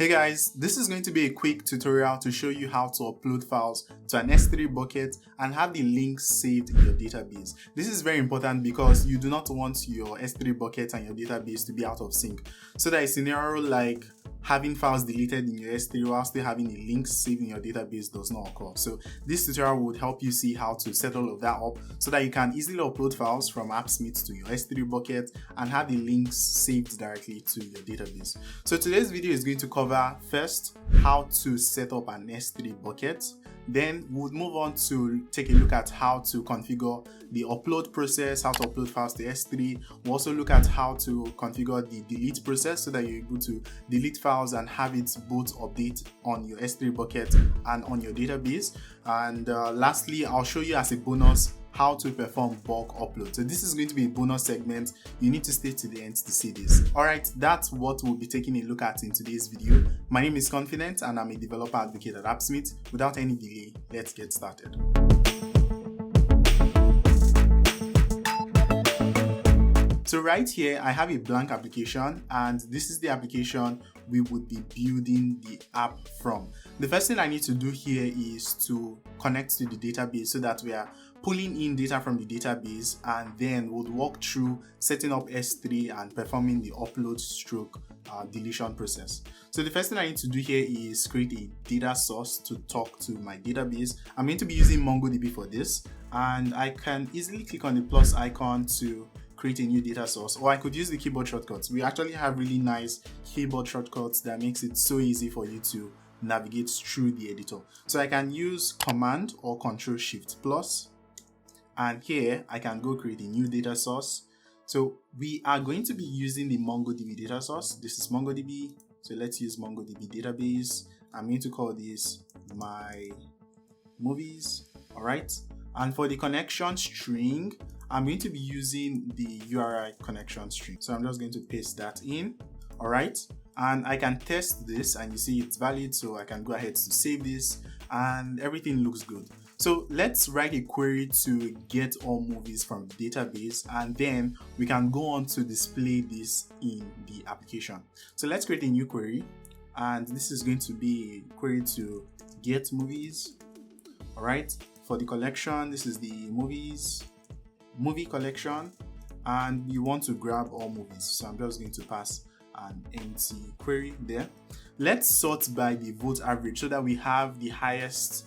Hey guys, this is going to be a quick tutorial to show you how to upload files to an S3 bucket and have the links saved in your database. This is very important because you do not want your S3 bucket and your database to be out of sync. So that a scenario like having files deleted in your S3 while still having a link saved in your database does not occur. So this tutorial would help you see how to set all of that up so that you can easily upload files from AppSmith to your S3 bucket and have the links saved directly to your database. So today's video is going to cover first how to set up an S3 bucket. Then we'll move on to take a look at how to configure the upload process, how to upload files to S3. We'll also look at how to configure the delete process so that you're able to delete files and have it both update on your S3 bucket and on your database. And lastly, I'll show you as a bonus how to perform bulk upload. So this is going to be a bonus segment. You need to stay to the end to see this. Alright, that's what we'll be taking a look at in today's video. My name is Confident and I'm a developer advocate at AppSmith. Without any delay, let's get started. So right here, I have a blank application and this is the application we would be building the app from. The first thing I need to do here is to connect to the database so that we are pulling in data from the database, and then we'll walk through setting up S3 and performing the upload stroke deletion process. So the first thing I need to do here is create a data source to talk to my database. I'm going to be using MongoDB for this, and I can easily click on the plus icon to create a new data source, or I could use the keyboard shortcuts. We actually have really nice keyboard shortcuts that makes it so easy for you to navigate through the editor. So I can use Command or Control Shift plus, and here I can go create a new data source. So we are going to be using the MongoDB data source. This is MongoDB. So let's use MongoDB database. I'm going to call this my movies. All right. And for the connection string, I'm going to be using the URI connection string. So I'm just going to paste that in. All right. And I can test this and you see it's valid. So I can go ahead to save this and everything looks good. So let's write a query to get all movies from the database, and then we can go on to display this in the application. So let's create a new query, and this is going to be a query to get movies. All right. For the collection, this is the movie collection, and we want to grab all movies. So I'm just going to pass an empty query there. Let's sort by the vote average so that we have the highest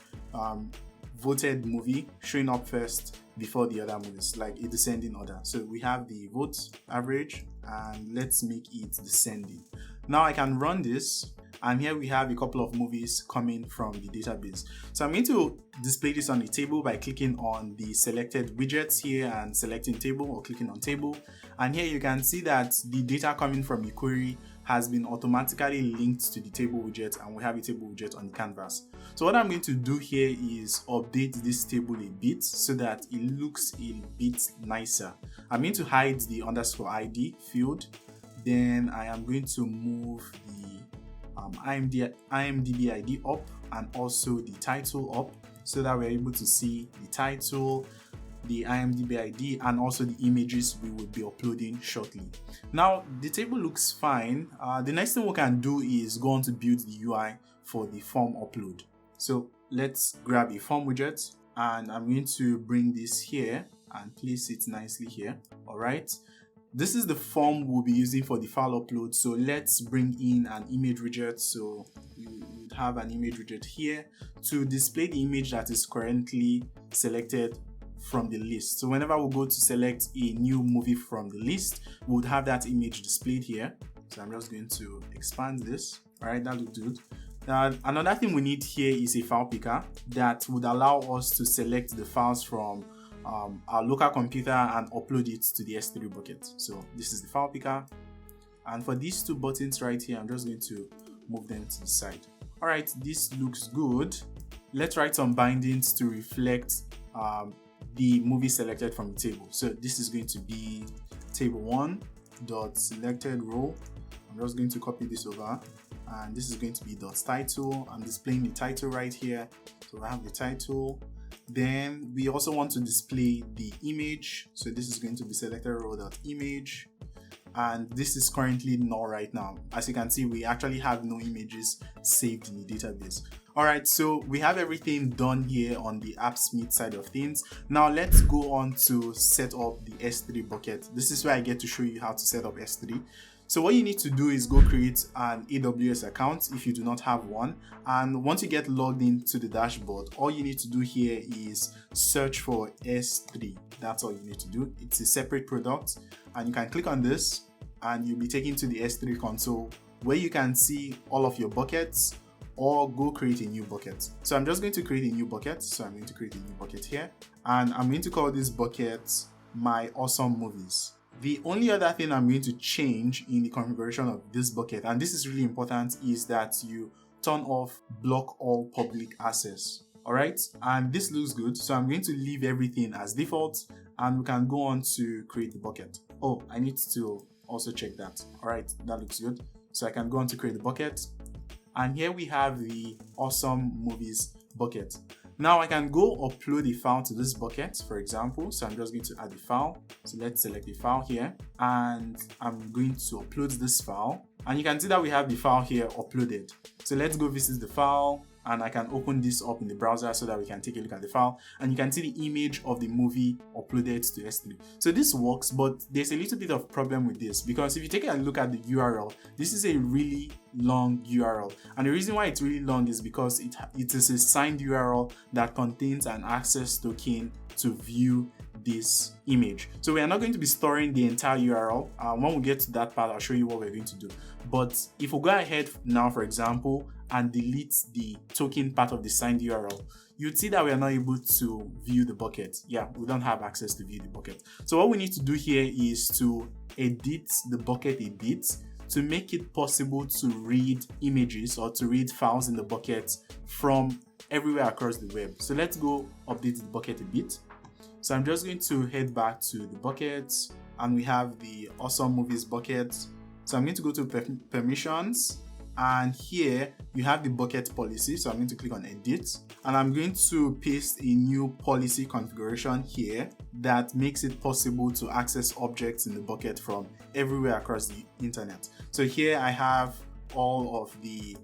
voted movie showing up first before the other movies, like a descending order. So we have the vote average and let's make it descending. Now I can run this, and here we have a couple of movies coming from the database. So I'm going to display this on the table by clicking on the selected widgets here and selecting table, or clicking on table. And here you can see that the data coming from the query has been automatically linked to the table widget, and we have a table widget on the canvas. So what I'm going to do here is update this table a bit so that it looks a bit nicer. I'm going to hide the underscore ID field. Then I am going to move the IMDb ID up and also the title up so that we're able to see the title, the IMDb ID, and also the images we will be uploading shortly. Now the table looks fine. The next thing we can do is go on to build the UI for the form upload. So let's grab a form widget, and I'm going to bring this here and place it nicely here. All right. This is the form we'll be using for the file upload. So let's bring in an image widget. So we would have an image widget here to display the image that is currently selected from the list. So whenever we go to select a new movie from the list, we would have that image displayed here. So I'm just going to expand this. All right, that looks good. Now, another thing we need here is a file picker that would allow us to select the files from our local computer and upload it to the S3 bucket. So this is the file picker. And for these two buttons right here, I'm just going to move them to the side. All right, this looks good. Let's write some bindings to reflect the movie selected from the table. So this is going to be table1.selected row. I'm just going to copy this over, and this is going to be .title. I'm displaying the title right here. So I have the title. Then we also want to display the image. So this is going to be selected row.image. and this is currently null right now. As you can see, we actually have no images saved in the database. Alright, so we have everything done here on the AppSmith side of things. Now let's go on to set up the S3 bucket. This is where I get to show you how to set up S3. So what you need to do is go create an AWS account if you do not have one. And once you get logged into the dashboard, all you need to do here is search for S3. That's all you need to do. It's a separate product, and you can click on this and you'll be taken to the S3 console where you can see all of your buckets, or go create a new bucket. So I'm just going to create a new bucket. So I'm going to create a new bucket here, and I'm going to call this bucket My Awesome Movies. The only other thing I'm going to change in the configuration of this bucket, and this is really important, is that you turn off block all public access. Alright, and this looks good. So I'm going to leave everything as default, and we can go on to create the bucket. Oh, I need to also check that. Alright, that looks good. So I can go on to create the bucket. And here we have the Awesome Movies bucket. Now I can go upload a file to this bucket, for example. So I'm just going to add a file. So let's select a file here, and I'm going to upload this file. And you can see that we have the file here uploaded. So let's go visit the file, and I can open this up in the browser so that we can take a look at the file, and you can see the image of the movie uploaded to S3. So this works, but there's a little bit of problem with this, because if you take a look at the URL, this is a really long URL, and the reason why it's really long is because it is a signed URL that contains an access token to view this image. So we are not going to be storing the entire URL. When we get to that part, I'll show you what we're going to do. But if we go ahead now, for example, and delete the token part of the signed URL, you'd see that we are not able to view the bucket. Yeah, we don't have access to view the bucket. So what we need to do here is to edit the bucket a bit to make it possible to read images or to read files in the bucket from everywhere across the web. So let's go update the bucket a bit. So I'm just going to head back to the bucket, and we have the Awesome Movies bucket. So I'm going to go to permissions, and here you have the bucket policy. So I'm going to click on edit, and I'm going to paste a new policy configuration here that makes it possible to access objects in the bucket from everywhere across the internet. So here I have all of the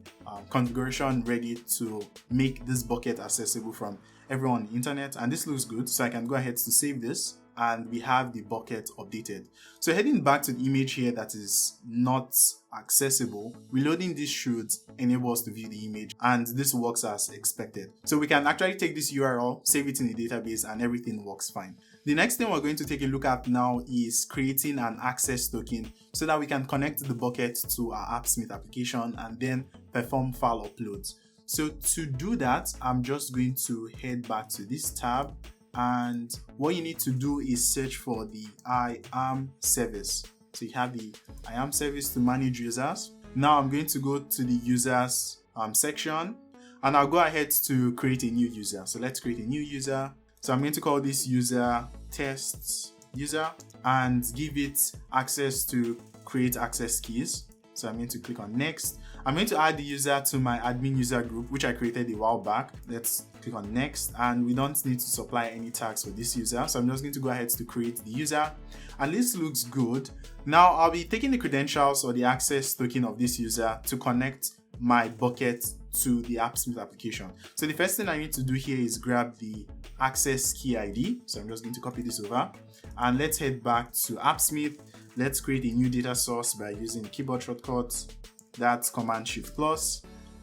configuration ready to make this bucket accessible from everyone on the internet, and this looks good. So I can go ahead to save this, and we have the bucket updated. So heading back to the image here that is not accessible, reloading this should enable us to view the image, and this works as expected. So we can actually take this URL, save it in the database, and everything works fine. The next thing we're going to take a look at now is creating an access token so that we can connect the bucket to our AppSmith application and then perform file uploads. So to do that, I'm just going to head back to this tab, and what you need to do is search for the I am service. So you have the I am service to manage users. Now I'm going to go to the users section, and I'll go ahead to create a new user. So let's create a new user. So I'm going to call this user test user and give it access to create access keys. So I'm going to click on next. I'm going to add the user to my admin user group, which I created a while back. Let's click on next, and we don't need to supply any tags for this user. So I'm just going to go ahead to create the user, and this looks good. Now I'll be taking the credentials or the access token of this user to connect my bucket to the AppSmith application. So the first thing I need to do here is grab the access key ID. So I'm just going to copy this over, and let's head back to AppSmith. Let's create a new data source by using keyboard shortcuts. That's Command-Shift+.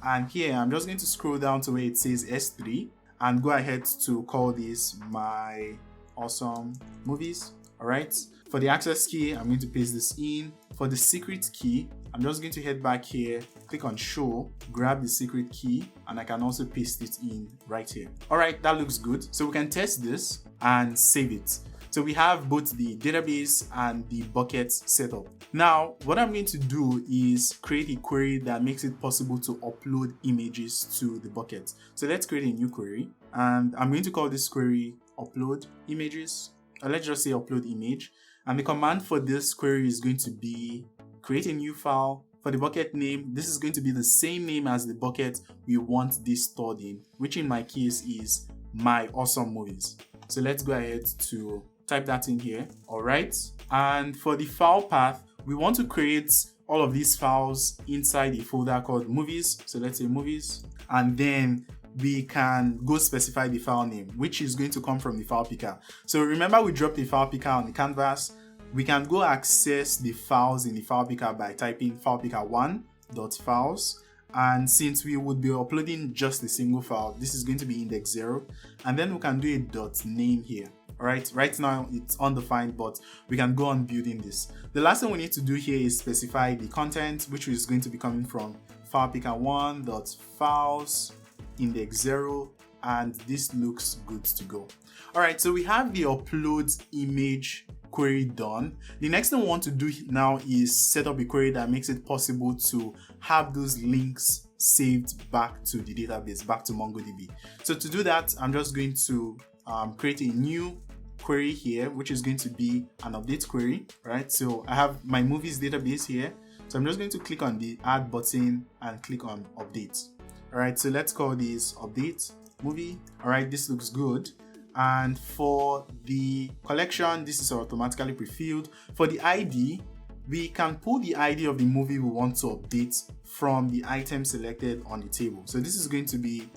And here I'm just going to scroll down to where it says S3 and go ahead to call this My Awesome Movies. All right. For the access key, I'm going to paste this in. For the secret key, I'm just going to head back here, click on show, grab the secret key, and I can also paste it in right here. All right, that looks good. So we can test this and save it. So we have both the database and the buckets set up. Now, what I'm going to do is create a query that makes it possible to upload images to the bucket. So let's create a new query, and I'm going to call this query upload images, or let's just say upload image. And the command for this query is going to be create a new file. For the bucket name, this is going to be the same name as the bucket we want this stored in, which in my case is My Awesome Movies. So let's go ahead to type that in here. All right. And for the file path, we want to create all of these files inside a folder called movies. So let's say movies, and then we can go specify the file name, which is going to come from the file picker. So remember, we dropped a file picker on the canvas. We can go access the files in the file picker by typing filepicker1.files. And since we would be uploading just a single file, this is going to be index 0. And then we can do a .name here. All right, right now it's undefined, but we can go on building this. The last thing we need to do here is specify the content, which is going to be coming from filepicker1.files index 0, and this looks good to go. All right, so we have the upload image query done. The next thing we want to do now is set up a query that makes it possible to have those links saved back to the database, back to MongoDB. So to do that, I'm just going to create a new query here, which is going to be an update query, right? So I have my movies database here. So I'm just going to click on the add button and click on update. All right, so let's call this update movie. All right, this looks good. And for the collection, this is automatically pre-filled. For the ID, we can pull the ID of the movie we want to update from the item selected on the table. So this is going to be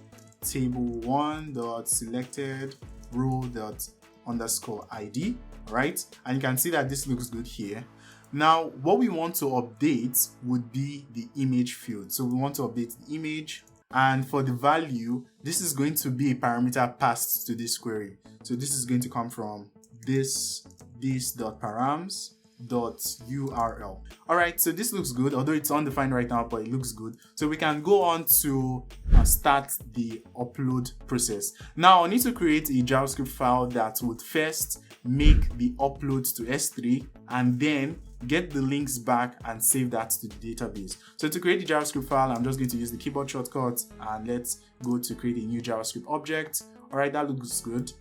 table1.selected row._ID, right? And you can see that this looks good here. Now, what we want to update would be the image field. So we want to update the image. And for the value, this is going to be a parameter passed to this query. So this is going to come from this.params.url. All right, so this looks good, although it's undefined right now, but it looks good. So we can go on to start the upload process. Now I need to create a JavaScript file that would first make the upload to S3 and then get the links back and save that to the database. So to create the JavaScript file, I'm just going to use the keyboard shortcut and let's go to create a new JavaScript object. All right, that looks good.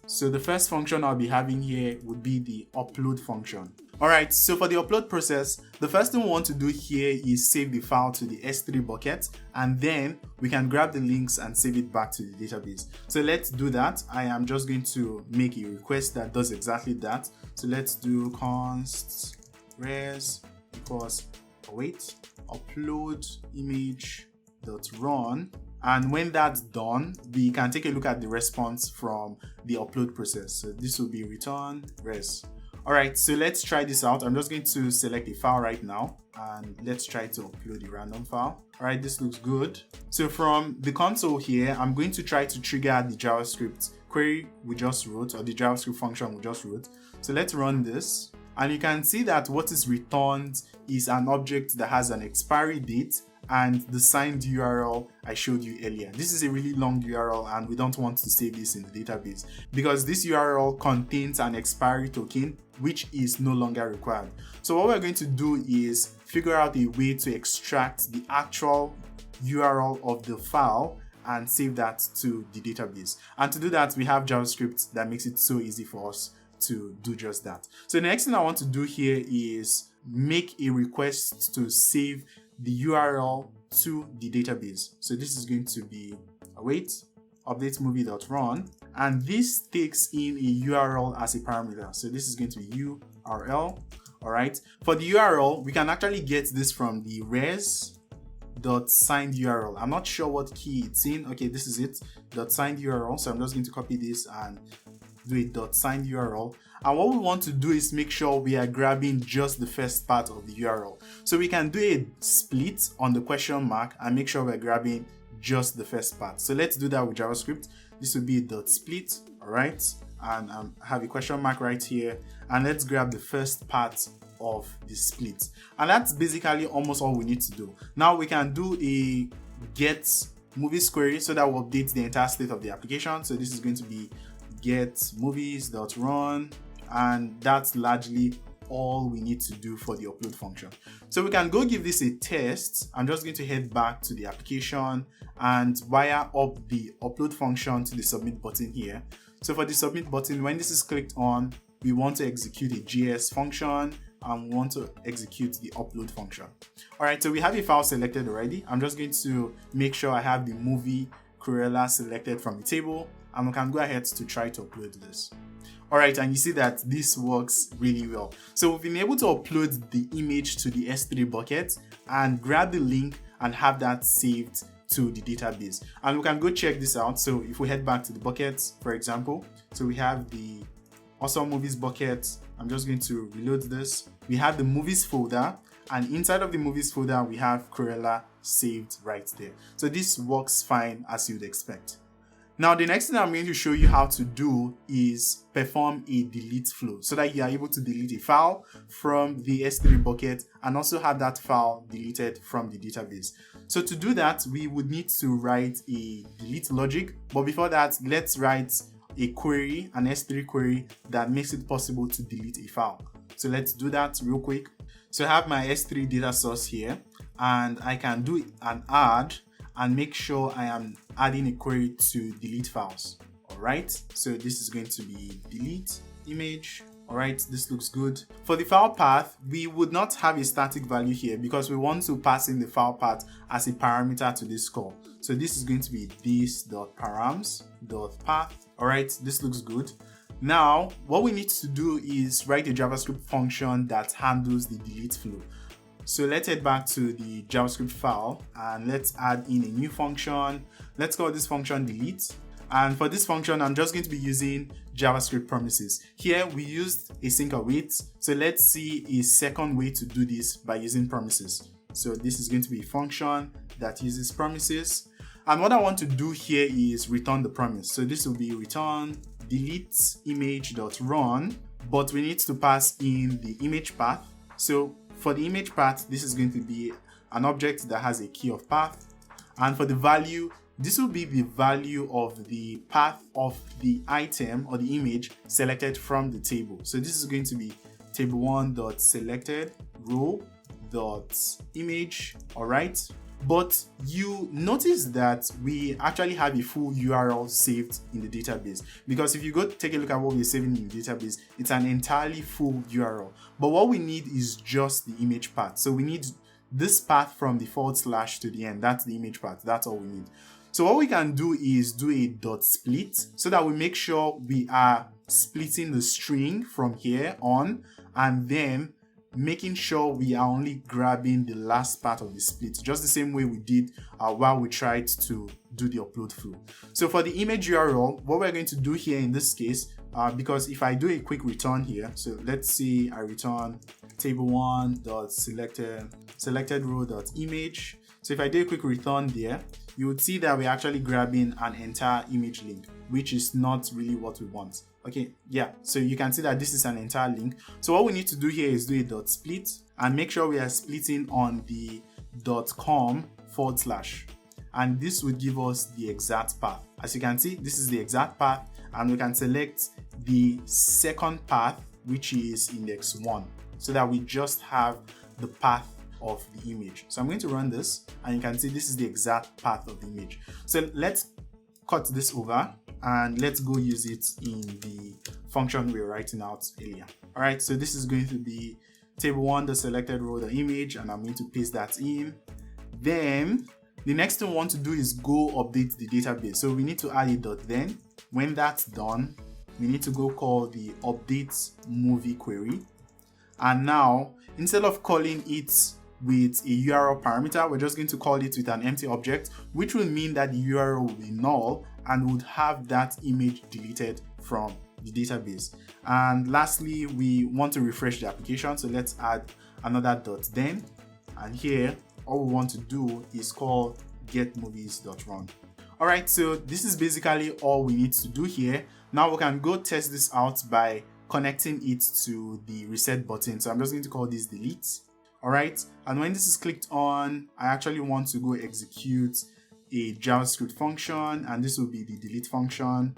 So the first function I'll be having here would be the upload function. All right, so for the upload process, the first thing we want to do here is save the file to the S3 bucket, and then we can grab the links and save it back to the database. So let's do that. I am just going to make a request that does exactly that. So let's do const res equals await upload image.run, and when that's done, we can take a look at the response from the upload process. So this will be return res. All right, so let's try this out. I'm just going to select a file right now and let's try to upload a random file. All right, this looks good. So from the console here, I'm going to try to trigger the JavaScript query we just wrote, or the JavaScript function we just wrote. So let's run this. And you can see that what is returned is an object that has an expiry date and the signed URL I showed you earlier. This is a really long URL and we don't want to save this in the database because this URL contains an expiry token which is no longer required. So what we're going to do is figure out a way to extract the actual URL of the file and save that to the database. And to do that, we have JavaScript that makes it so easy for us to do just that. So the next thing I want to do here is make a request to save the URL to the database. So this is going to be await update movie.run, and this takes in a URL as a parameter. So this is going to be URL. All right. For the URL, we can actually get this from the res.signed URL. I'm not sure what key it's in. Okay, this is it. .signed URL. So I'm just going to copy this and do a .signed URL. And what we want to do is make sure we are grabbing just the first part of the URL. So we can do a split on the question mark and make sure we're grabbing just the first part. So let's do that with JavaScript. This would be a .split, all right? And have a question mark right here. And let's grab the first part of the split. And that's basically almost all we need to do. Now we can do a get movies query so that will update the entire state of the application. So this is going to be get movies.run, and that's largely all we need to do for the upload function. So we can go give this a test. I'm just going to head back to the application and wire up the upload function to the submit button here. So for the submit button, when this is clicked on, we want to execute a JS function and we want to execute the upload function. All right, so we have a file selected already. I'm just going to make sure I have the movie Cruella selected from the table, and we can go ahead to try to upload this. Alright, and you see that this works really well. So we've been able to upload the image to the S3 bucket and grab the link and have that saved to the database. And we can go check this out. So if we head back to the bucket, for example, so we have the awesome movies bucket. I'm just going to reload this. We have the movies folder, and inside of the movies folder, we have Cruella saved right there. So this works fine as you'd expect. Now, the next thing I'm going to show you how to do is perform a delete flow so that you are able to delete a file from the S3 bucket and also have that file deleted from the database. So to do that, we would need to write a delete logic. But before that, let's write a query, an S3 query that makes it possible to delete a file. So let's do that real quick. So I have my S3 data source here, and I can do an add and make sure I am adding a query to delete files. All right, so this is going to be delete image. All right, this looks good. For the file path, we would not have a static value here because we want to pass in the file path as a parameter to this call. So this is going to be this.params.path. All right, this looks good. Now, what we need to do is write a JavaScript function that handles the delete flow. So let's head back to the JavaScript file and let's add in a new function. Let's call this function delete. And for this function, I'm just going to be using JavaScript promises. Here we used async await. So let's see a second way to do this by using promises. So this is going to be a function that uses promises. And what I want to do here is return the promise. So this will be return delete image.run, but we need to pass in the image path. So for the image path, this is going to be an object that has a key of path. And for the value, this will be the value of the path of the item or the image selected from the table. So this is going to be table1.selected row.image. All right. But you notice that we actually have a full URL saved in the database, because if you go take a look at what we're saving in the database, it's an entirely full URL. But what we need is just the image path. So we need this path from the / to the end. That's the image path. That's all we need. So what we can do is do a .split so that we make sure we are splitting the string from here on, and then making sure we are only grabbing the last part of the split, just the same way we did while we tried to do the upload flow. So for the image URL, what we're going to do here in this case, because if I do a quick return here, so let's see, I return table1.selected row.image. So if I do a quick return there, you would see that we're actually grabbing an entire image link, which is not really what we want. Okay, yeah, so you can see that this is an entire link. So what we need to do here is do a .split and make sure we are splitting on the .com/, and this would give us the exact path. As you can see, this is the exact path, and we can select the second path, which is index 1, so that we just have the path of the image. So I'm going to run this, and you can see this is the exact path of the image. So let's cut this over and let's go use it in the function we were writing out earlier. All right, so this is going to be table1.selected row.image, and I'm going to paste that in. Then the next thing we want to do is go update the database. So we need to add a .then. When that's done, we need to go call the update movie query. And now, instead of calling it with a URL parameter, we're just going to call it with an empty object, which will mean that the URL will be null and would have that image deleted from the database. And lastly, we want to refresh the application, so let's add another .then, and here all we want to do is call getMovies.run. All right, so this is basically all we need to do here. Now we can go test this out by connecting it to the reset button. So I'm just going to call this delete. All right, and when this is clicked on, I actually want to go execute a JavaScript function, and this will be the delete function.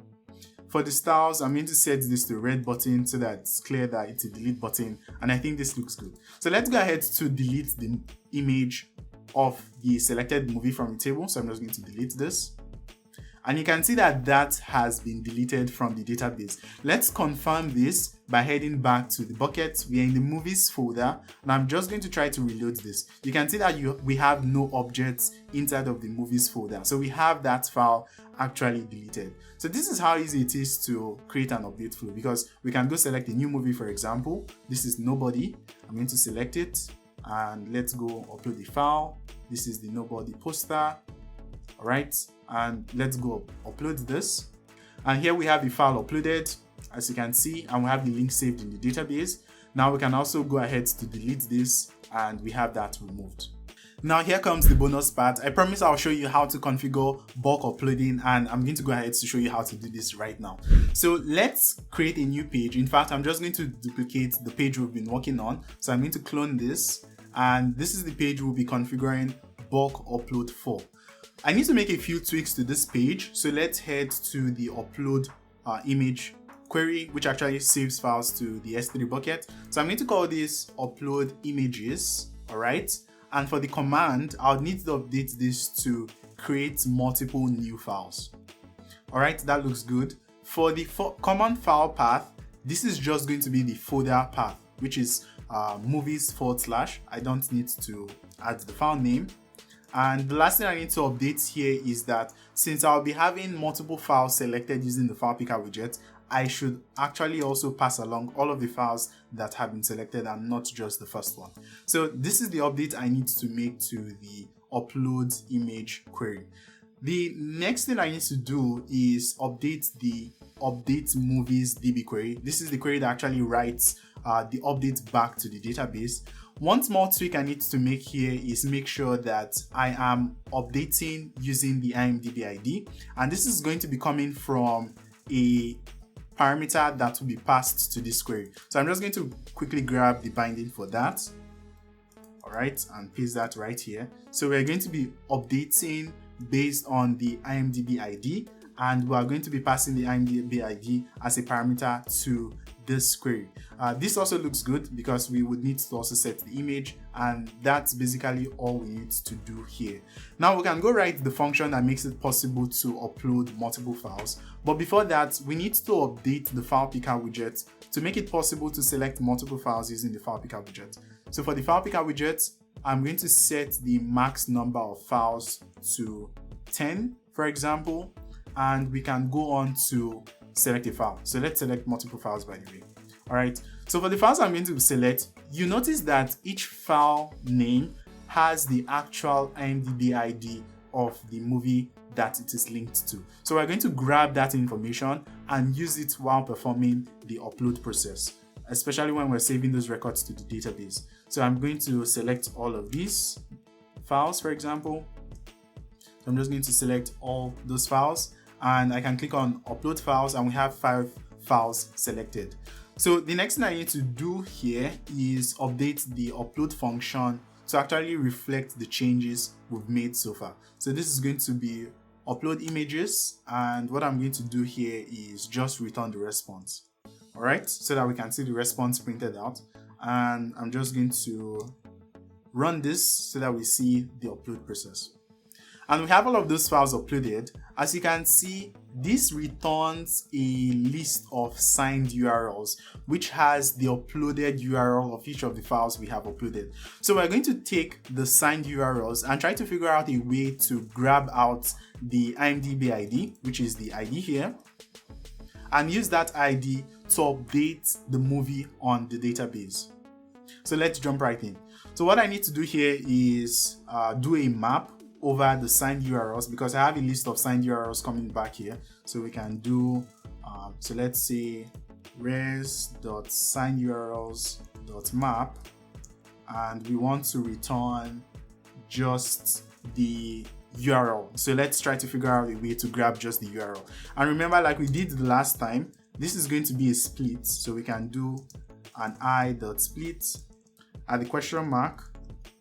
For the styles, I'm going to set this to red button so that it's clear that it's a delete button, and I think this looks good. So let's go ahead to delete the image of the selected movie from the table. So I'm just going to delete this. And you can see that that has been deleted from the database. Let's confirm this by heading back to the bucket. We are in the movies folder, and I'm just going to try to reload this. You can see that we have no objects inside of the movies folder. So we have that file actually deleted. So this is how easy it is to create an update flow, because we can go select a new movie. For example, this is Nobody. I'm going to select it and let's go upload the file. This is the Nobody poster. All right, and let's go upload this. And here we have the file uploaded, as you can see, and we have the link saved in the database. Now we can also go ahead to delete this, and we have that removed. Now here comes the bonus part. I promise I'll show you how to configure bulk uploading, and I'm going to go ahead to show you how to do this right now. So let's create a new page. In fact, I'm just going to duplicate the page we've been working on. So I'm going to clone this, and this is the page we'll be configuring bulk upload for. I need to make a few tweaks to this page, so let's head to the upload image query, which actually saves files to the S3 bucket. So I'm going to call this upload images, all right? And for the command, I'll need to update this to create multiple new files. All right, that looks good. For the common file path, this is just going to be the folder path, which is movies / I don't need to add the file name. And the last thing I need to update here is that since I'll be having multiple files selected using the file picker widget, I should actually also pass along all of the files that have been selected and not just the first one. So this is the update I need to make to the upload image query. The next thing I need to do is update the update movies DB query. This is the query that actually writes the update back to the database. One small tweak I need to make here is make sure that I am updating using the IMDb ID, and this is going to be coming from a parameter that will be passed to this query. So I'm just going to quickly grab the binding for that, all right, and paste that right here. So we're going to be updating based on the IMDb ID, and we are going to be passing the IMDb ID as a parameter to this query. This also looks good because we would need to also set the image, and that's basically all we need to do here. Now we can go write the function that makes it possible to upload multiple files. But before that, we need to update the file picker widget to make it possible to select multiple files using the file picker widget. So for the file picker widget, I'm going to set the max number of files to 10, for example, and we can go on to select a file. So let's select multiple files, by the way. All right, so for the files I'm going to select, you notice that each file name has the actual IMDb ID of the movie that it is linked to. So we're going to grab that information and use it while performing the upload process, especially when we're saving those records to the database. So I'm going to select all of these files, for example. So I'm just going to select all those files, and I can click on upload files, and we have 5 files selected. So the next thing I need to do here is update the upload function to actually reflect the changes we've made so far. So this is going to be upload images, and what I'm going to do here is just return the response. All right, so that we can see the response printed out. And I'm just going to run this so that we see the upload process. And we have all of those files uploaded. As you can see, this returns a list of signed URLs, which has the uploaded URL of each of the files we have uploaded. So we're going to take the signed URLs and try to figure out a way to grab out the IMDb ID, which is the ID here, and use that ID to update the movie on the database. So let's jump right in. So what I need to do here is do a map over the signed URLs, because I have a list of signed URLs coming back here. So we can do, so let's say res.signedurls.map, and we want to return just the URL. So let's try to figure out a way to grab just the URL. And remember, like we did the last time, this is going to be a split. So we can do an i.split at the question mark,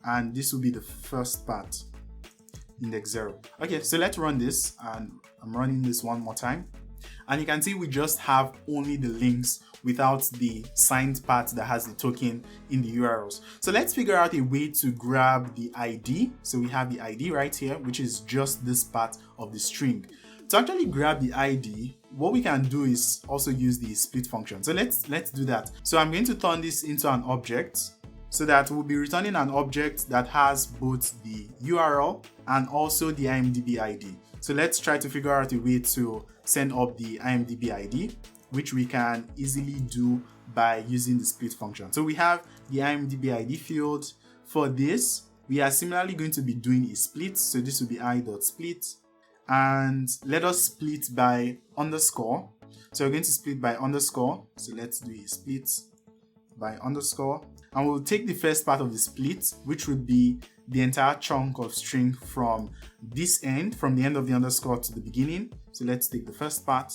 and this will be the first part, index 0. Okay, so let's run this, and I'm running this one more time. And you can see we just have only the links without the signed part that has the token in the URLs. So let's figure out a way to grab the ID. So we have the ID right here, which is just this part of the string. To actually grab the ID, what we can do is also use the split function. So let's do that. So I'm going to turn this into an object so that we'll be returning an object that has both the URL and also the IMDb ID. So let's try to figure out a way to send up the IMDb ID, which we can easily do by using the split function. So we have the IMDb ID field. For this, we are similarly going to be doing a split. So this will be i.split, and let us split by underscore. So we're going to split by underscore. So let's do a split by underscore, and we'll take the first part of the split, which would be the entire chunk of string from this end, from the end of the underscore to the beginning. So let's take the first part.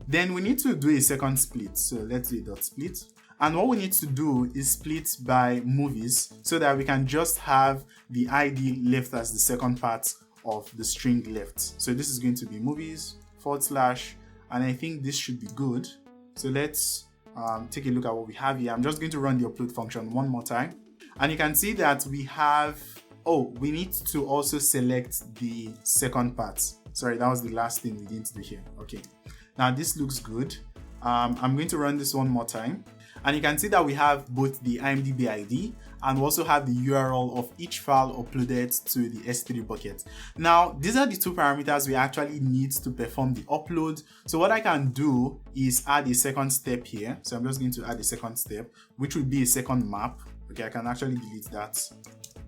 Then we need to do a second split. So let's do a dot split. And what we need to do is split by movies so that we can just have the ID left as the second part of the string left. So this is going to be movies / and I think this should be good. So let's take a look at what we have here. I'm just going to run the upload function one more time, and you can see that we have, we need to also select the second part. Sorry, that was the last thing we need to do here. Okay, now this looks good. I'm going to run this one more time, and you can see that we have both the IMDb ID and we also have the URL of each file uploaded to the S3 bucket. Now, these are the two parameters we actually need to perform the upload. So what I can do is add a second step here. So I'm just going to add a second step, which would be a second map. Okay, I can actually delete that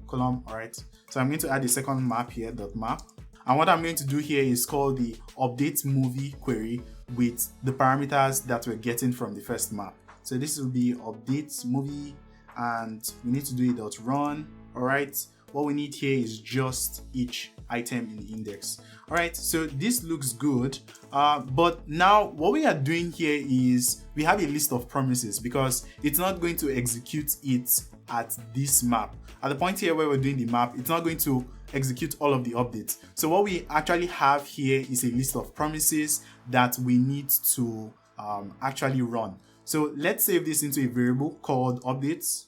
column. All right. So I'm going to add a second map here, .map. And what I'm going to do here is call the update movie query with the parameters that we're getting from the first map. So this will be update movie, and we need to do a .run. All right. What we need here is just each item in the index. All right. So this looks good. But now what we are doing here is we have a list of promises because it's not going to execute it at this map. At the point here where we're doing the map, it's not going to execute all of the updates. So what we actually have here is a list of promises that we need to actually run. So let's save this into a variable called updates,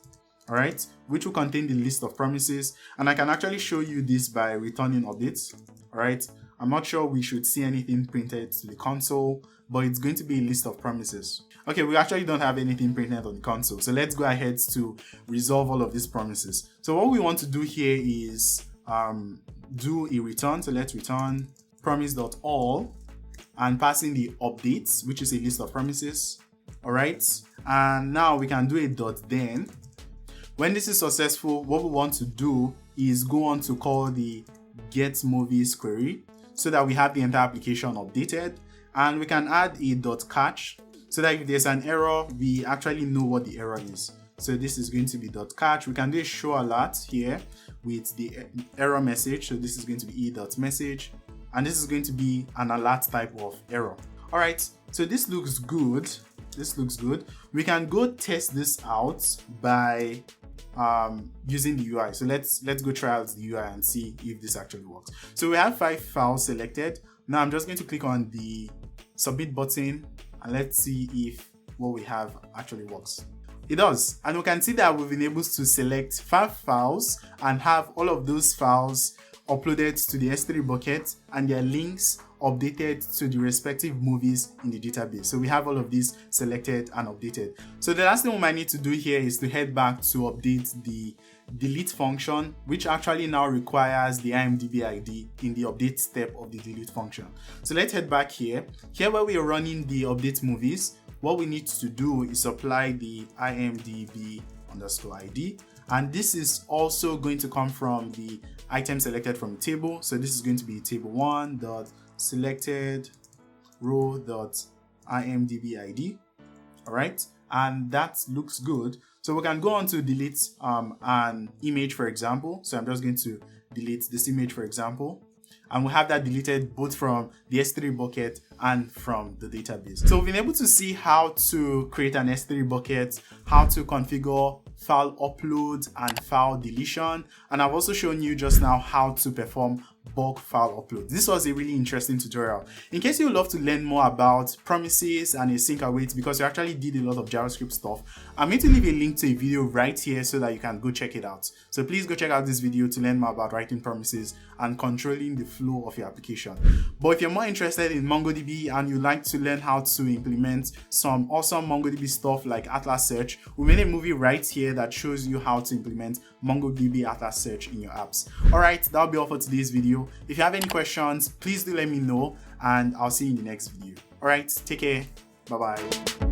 all right, which will contain the list of promises. And I can actually show you this by returning updates, all right. I'm not sure we should see anything printed to the console, but it's going to be a list of promises. Okay, we actually don't have anything printed on the console. So let's go ahead to resolve all of these promises. So what we want to do here is do a return. So let's return promise.all and pass in the updates, which is a list of promises. All right, and now we can do a .then. When this is successful, what we want to do is go on to call the get movies query so that we have the entire application updated, and we can add a .catch so that if there's an error, we actually know what the error is. So this is going to be .catch. We can do a show alert here with the error message. So this is going to be e.message, and this is going to be an alert type of error. All right, so this looks good. This looks good. We can go test this out by using the UI. So let's go try out the UI and see if this actually works. So we have 5 files selected. Now I'm just going to click on the submit button and let's see if what we have actually works. It does, and we can see that we've been able to select 5 files and have all of those files uploaded to the S3 bucket and their links updated to the respective movies in the database. So we have all of these selected and updated. So the last thing we might need to do here is to head back to update the delete function, which actually now requires the IMDb ID in the update step of the delete function. So let's head back here. Here where we are running the update movies, what we need to do is apply the IMDb underscore ID. And this is also going to come from the item selected from the table. So this is going to be table1.selected row.imdb ID. All right, and that looks good. So we can go on to delete an image, for example. So I'm just going to delete this image, for example. And we have that deleted both from the S3 bucket and from the database. So we've been able to see how to create an S3 bucket, how to configure file upload and file deletion. And I've also shown you just now how to perform bulk file upload. This was a really interesting tutorial. In case you would love to learn more about promises and async await, because you actually did a lot of JavaScript stuff, I'm going to leave a link to a video right here so that you can go check it out. So please go check out this video to learn more about writing promises and controlling the flow of your application. But if you're more interested in MongoDB and you'd like to learn how to implement some awesome MongoDB stuff like Atlas Search, we made a movie right here that shows you how to implement MongoDB Atlas Search in your apps. Alright, that'll be all for today's video. If you have any questions, please do let me know, and I'll see you in the next video. Alright, take care. Bye bye.